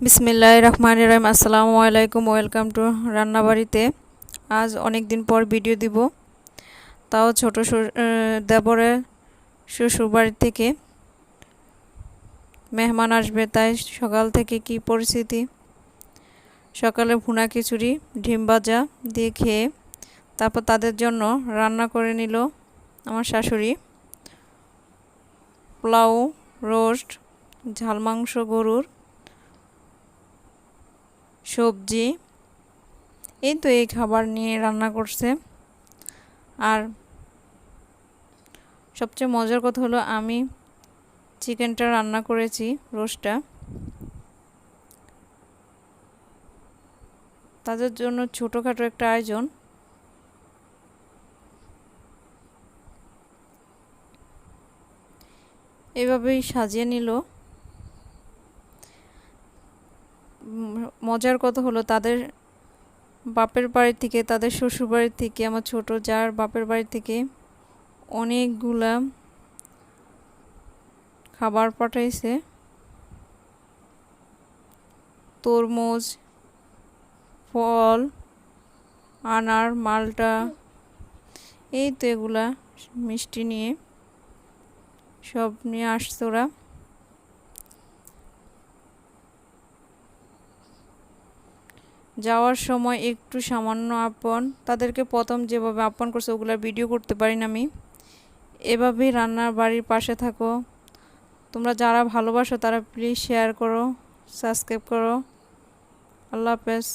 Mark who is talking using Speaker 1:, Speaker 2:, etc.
Speaker 1: বিসমিল্লাহির রহমানির রহিম। আসসালামু আলাইকুম, ওয়েলকাম টু রান্নাবাড়িতে। আজ অনেক দিন পর ভিডিও দিব, তাও ছোট দেবরের শ্বশুরবাড়ি থেকে মেহমান আসবে, তাই সকাল থেকে কি পরিস্থিতি। সকালে ভুনা খিচুড়ি ডিম ভাজা দিয়ে খেয়ে তারপর তাদের জন্য রান্না করে নিল আমার শাশুড়ি। পোলাও, রোস্ট, ঝাল মাংস গরুর, সবজি, এই তো এই খাবার নিয়ে রান্না করছে। আর সবচেয়ে মজার কথা হলো আমি চিকেনটা রান্না করেছি, রোস্টটা। তাদের জন্য ছোটোখাটো একটা আয়োজন। এভাবেই সাজিয়ে নিল। মজার কথা হলো তাদের বাপের বাড়ি থেকে, তাদের শ্বশুর বাড়ি থেকে, আমার ছোট যার বাপের বাড়ি থেকে অনেকগুলা খাবার পাঠাইছে। তরমুজ, ফল, আনার, মালটা, এই তো এগুলা মিষ্টি নিয়ে সব নিয়ে আসছে ওরা। যাওয়ার সময় একটু সামান্য আপন, তাদেরকে প্রথম যেভাবে আপন করছে ওগুলার ভিডিও করতে পারি না আমি। এভাবেই রান্নার বাড়ির পাশে থাকো। তোমরা যারা ভালোবাসো তারা প্লিজ শেয়ার করো, সাবস্ক্রাইব করো। আল্লাহ হাফেজ।